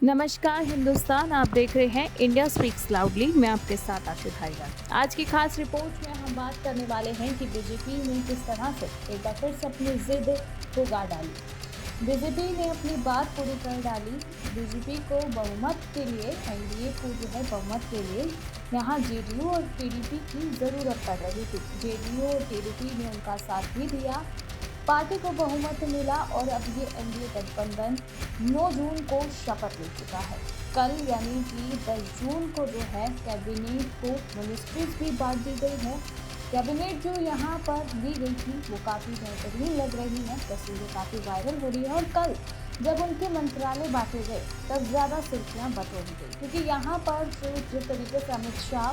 नमस्कार हिंदुस्तान, आप देख रहे हैं इंडिया स्पीक्स लाउडली। मैं आपके साथ आशित धारीवाल। आज की खास रिपोर्ट में हम बात करने वाले हैं कि बीजेपी ने किस तरह से एक बार फिर से अपनी जिद पुगा डाली। बीजेपी ने अपनी बात पूरी कर डाली। बीजेपी को बहुमत के लिए, एनडीए को जो है बहुमत के लिए यहाँ जेडीयू और टीडीपी की जरूरत पड़ रही थी। जेडीयू और टीडीपी ने उनका साथ भी दिया, पार्टी को बहुमत मिला और अब ये एनडीए गठबंधन 9 जून को शपथ ले चुका है। कल यानी कि 10 जून को जो है कैबिनेट को मिनिस्ट्रीज भी बांट दी गई है। कैबिनेट जो यहाँ पर ली गई थी वो काफ़ी बेहतरीन लग रही है, तस्वीरें काफ़ी वायरल हो रही है। और कल जब उनके मंत्रालय बांटे गए तब ज़्यादा सुर्खियाँ बटोरी गई, क्योंकि यहाँ पर जिस तरीके से अमित शाह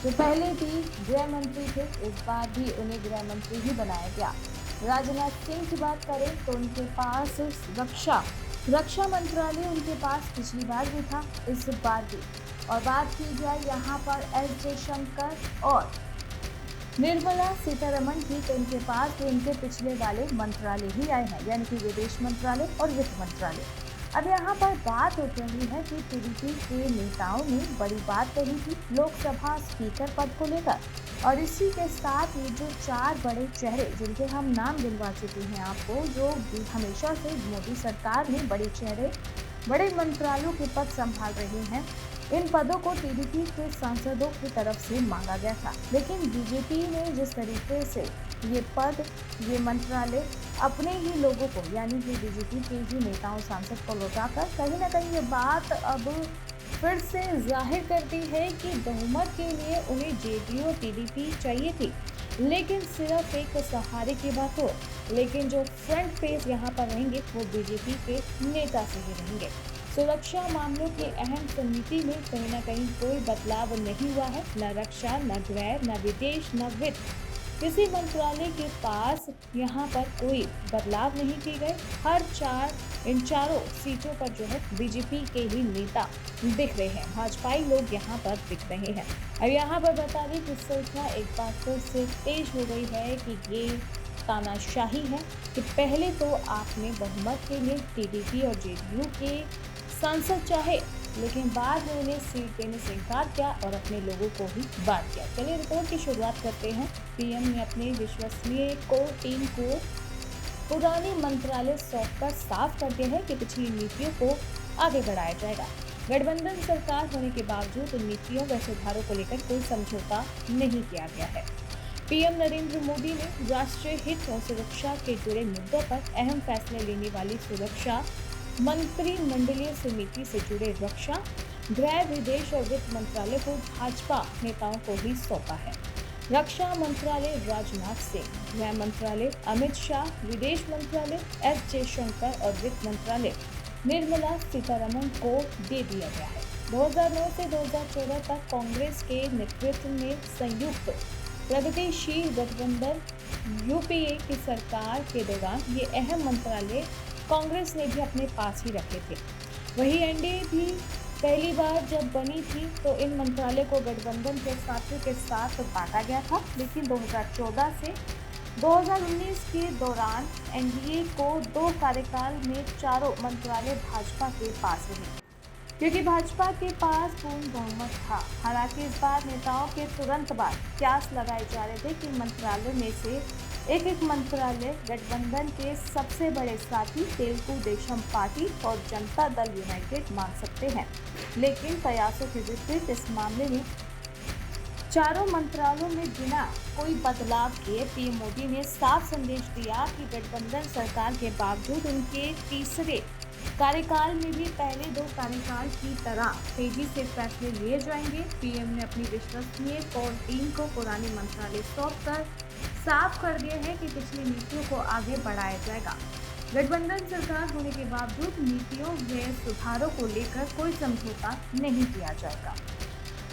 जो पहले भी गृह मंत्री थे, इस बार भी उन्हें गृह मंत्री ही बनाया गया। राजनाथ सिंह की बात करें तो उनके पास रक्षा मंत्रालय उनके पास पिछली बार भी था, इस बार भी। और बात की जाए यहाँ पर एस जयशंकर और निर्मला सीतारमण की, तो उनके पास तो उनके पिछले वाले मंत्रालय ही आए हैं, यानी कि विदेश मंत्रालय और वित्त मंत्रालय। अब यहाँ पर बात उठ रही है कि टीडीपी के नेताओं ने बड़ी बात कही थी लोकसभा स्पीकर पद को लेकर। और इसी के साथ ये जो 4 बड़े चेहरे जिनके हम नाम गिनवा चुके हैं आपको, जो हमेशा से मोदी सरकार में बड़े चेहरे बड़े मंत्रालयों के पद संभाल रहे हैं, इन पदों को टीडीपी के सांसदों की तरफ से मांगा गया था। लेकिन बीजेपी ने जिस तरीके से ये पद, ये मंत्रालय अपने ही लोगों को, यानी कि बीजेपी के ही नेताओं सांसद को लौटाकर कहीं ना कहीं ये बात अब फिर से जाहिर करती है कि बहुमत के लिए उन्हें जेडीयू और टीडीपी चाहिए थी, लेकिन सिर्फ एक सहारे की बात हो। लेकिन जो फ्रंट पेज यहाँ पर रहेंगे वो बीजेपी के नेता से ही रहेंगे। सुरक्षा मामलों की अहम समिति में कहीं ना कहीं कोई बदलाव नहीं हुआ है, न रक्षा, न गृह, न विदेश, न वित्त, किसी मंत्रालय के पास यहाँ पर कोई बदलाव नहीं किए गए। इन चारों सीटों पर जो है बीजेपी के ही नेता दिख रहे हैं, भाजपाई लोग यहाँ पर दिख रहे हैं। अब यहाँ पर बता दें कि संख्या एक बार फिर से तेज हो गई है कि ये तानाशाही है कि पहले तो आपने बहुमत के लिए टीडीपी और जेडीयू के सांसद चाहे, लेकिन बाद में उन्हें सीट देने से इनकार किया और अपने लोगों को ही बांट दिया। चलिए रिपोर्ट की शुरुआत करते हैं। पीएम ने अपने विश्वसनीय टीम को पुराने मंत्रालय सौंपकर साफ कर दिया है कि पिछली नीतियों को आगे बढ़ाया जाएगा। गठबंधन सरकार होने के बावजूद इन नीतियों व सुधारों को लेकर कोई समझौता नहीं किया गया है। पीएम नरेंद्र मोदी ने राष्ट्रीय हित और सुरक्षा के जुड़े मुद्दों पर अहम फैसले लेने वाली सुरक्षा मंत्रिमंडलीय समिति से जुड़े रक्षा, गृह, विदेश और वित्त मंत्रालय को भाजपा नेताओं को ही सौंपा है। रक्षा मंत्रालय राजनाथ सिंह, गृह मंत्रालय अमित शाह, विदेश मंत्रालय एस जयशंकर और वित्त मंत्रालय निर्मला सीतारमण को दे दिया गया है। 2009 से 2014 तक कांग्रेस के नेतृत्व में संयुक्त प्रगतिशील गठबंधन यूपीए की सरकार के दौरान ये अहम मंत्रालय कांग्रेस ने भी अपने पास ही रखे थे। वही एनडीए भी पहली बार जब बनी थी तो इन मंत्रालय को गठबंधन के साथियों के साथ बांटा गया था, लेकिन 2014 से 2019 के दौरान एनडीए को 2 कार्यकाल में चारों मंत्रालय भाजपा के पास रहे, क्योंकि भाजपा के पास पूर्ण बहुमत था। हालांकि इस बार नेताओं के तुरंत बाद क्यास लगाए जा रहे थे कि मंत्रालय में से एक मंत्रालय गठबंधन के सबसे बड़े साथी तेलुगु देशम पार्टी और जनता दल यूनाइटेड मांग सकते हैं। लेकिन प्रयासों के विपरीत इस मामले में चारों मंत्रालयों में बिना कोई बदलाव किए पीएम मोदी ने साफ संदेश दिया कि गठबंधन सरकार के बावजूद उनके तीसरे कार्यकाल में भी पहले 2 कार्यकाल की तरह तेजी से फैसले लिए जाएंगे। पीएम ने अपनी विश्वसनीय कोर टीम को पुराने मंत्रालय सौंपकर साफ कर दिया है कि पिछली नीतियों को आगे बढ़ाया जाएगा। गठबंधन सरकार होने के बावजूद नीतियों व सुधारों को लेकर कोई समझौता नहीं किया जाएगा।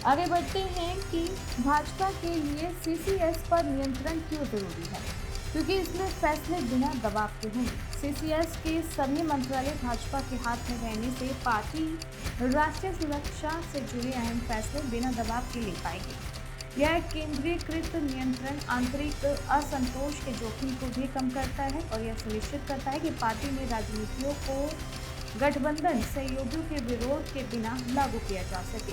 आगे बढ़ते हैं कि भाजपा के लिए सीसीएस पर नियंत्रण क्यों जरूरी है, क्योंकि इसमें फैसले बिना दबाव के होंगे। सीसीएस के सभी मंत्रालय भाजपा के हाथ में रहने से पार्टी राष्ट्रीय सुरक्षा से जुड़े अहम फैसले बिना दबाव के ले पाएगी। यह केंद्रीकृत नियंत्रण आंतरिक असंतोष के जोखिम को भी कम करता है और यह सुनिश्चित करता है कि पार्टी में राजनीतियों को गठबंधन सहयोगियों के विरोध के बिना लागू किया जा सके।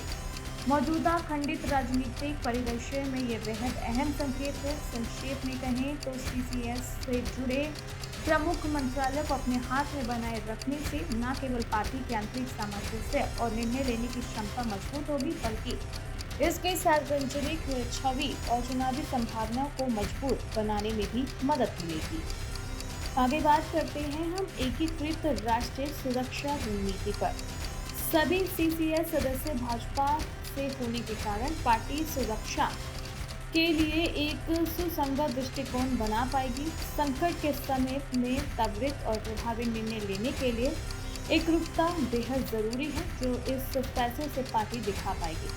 मौजूदा खंडित राजनीतिक परिदृश्य में ये बेहद अहम संकेत है। संक्षेप में कहें तो सीसीएस से जुड़े प्रमुख मंत्रालय को अपने हाथ में बनाए रखने से न केवल पार्टी के आंतरिक सामंजस्य और निर्णय लेने की क्षमता मजबूत होगी, बल्कि इसके सार्वजनिक छवि और चुनावी संभावनाओं को मजबूत बनाने में भी मदद मिलेगी। आगे बात करते हैं हम एकीकृत राष्ट्रीय सुरक्षा रणनीति पर। सभी सीसीएस सदस्य भाजपा से होने के कारण पार्टी सुरक्षा के लिए एक सुसंगत दृष्टिकोण बना पाएगी। संकट के समय में त्वरित और प्रभावी निर्णय लेने के लिए एकरूपता बेहद जरूरी है, जो इस फैसले से पार्टी दिखा पाएगी।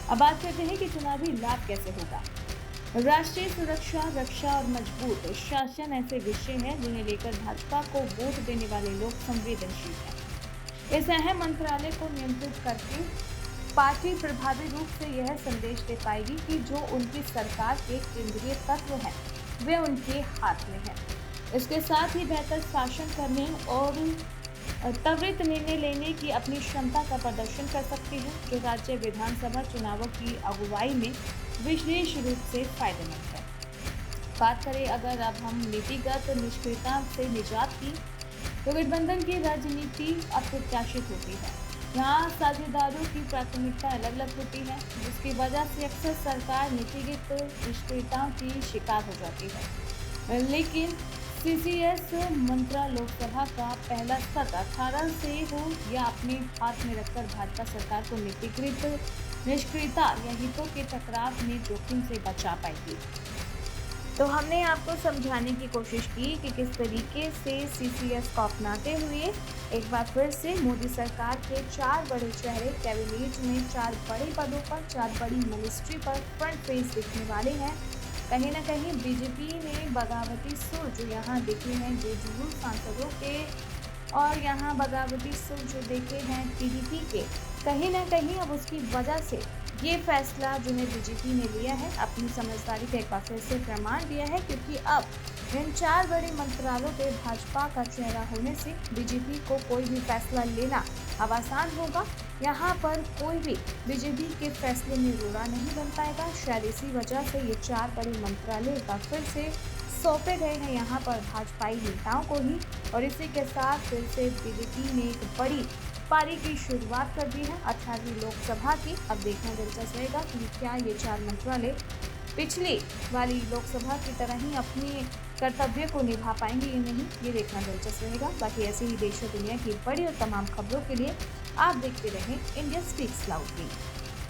अब बात करते हैं कि चुनावी लाभ कैसे होगा। राष्ट्रीय सुरक्षा, रक्षा और मजबूत शासन ऐसे विषय हैं जिन्हें लेकर भाजपा को वोट देने वाले लोग संवेदनशील हैं। इस अहम मंत्रालय को नियंत्रित करके पार्टी प्रभावी रूप से यह संदेश दे पाएगी कि जो उनकी सरकार के केंद्रीय तत्व हैं, वे उनके हाथ में हैं। इसके साथ ही बेहतर शासन करने और त्वरित निर्णय लेने की अपनी क्षमता का प्रदर्शन कर सकती है, जो राज्य विधानसभा चुनावों की अगुवाई में विशेष रूप से फायदेमंद है। बात करें अगर अब हम नीतिगत निष्क्रियता से निजात की, तो गठबंधन की राजनीति अप्रत्याशित होती है। यहाँ साझेदारों की प्राथमिकता अलग अलग होती है, जिसकी वजह से अक्सर सरकार नीतिगत निष्क्रियताओं की शिकार हो जाती है। लेकिन सीसीएस मंत्रा लोकसभा का पहला सत्र 18 से हो या अपने हाथ में रखकर भाजपा सरकार को नीतिगत निष्क्रियता या हितों के टकराव में जोखिम से बचा पाएगी। तो हमने आपको समझाने की कोशिश की कि किस तरीके से सीसीएस को अपनाते हुए एक बार फिर से मोदी सरकार के 4 बड़े चेहरे कैबिनेट में 4 बड़े पदों पर 4 बड़ी मिनिस्ट्री पर फ्रंट पेज दिखने वाले हैं। कहीं ना कहीं बीजेपी ने बगावती सुर जो यहाँ देखे हैं बेजुबान सांसदों के, और यहाँ बगावती सुर जो देखे हैं टीडीपी के, कहीं ना कहीं अब उसकी वजह से ये फैसला जो है बीजेपी ने लिया है, अपनी समझदारी का एक बार फिर से प्रमाण दिया है, क्योंकि अब इन 4 बड़े मंत्रालयों पे भाजपा का चेहरा होने से बीजेपी को कोई भी फैसला लेना अब आसान होगा। यहाँ पर कोई भी बीजेपी के फैसले में रोड़ा नहीं बन पाएगा। शायद इसी वजह से ये 4 बड़े मंत्रालय एक बार फिर से सौंपे गए हैं यहाँ पर भाजपाई नेताओं को ही, और इसी के साथ फिर से बीजेपी ने एक बड़ी पारी की शुरुआत कर दी है 18वीं लोकसभा की। अब देखना दिलचस्प रहेगा कि क्या ये 4 मंत्रालय पिछली वाली लोकसभा की तरह ही अपनी कर्तव्य को निभा पाएंगे या नहीं, ये देखना दिलचस्प रहेगा। बाकी ऐसे ही देश और दुनिया की बड़ी और तमाम खबरों के लिए आप देखते रहें इंडिया स्पीक्स लाउडली।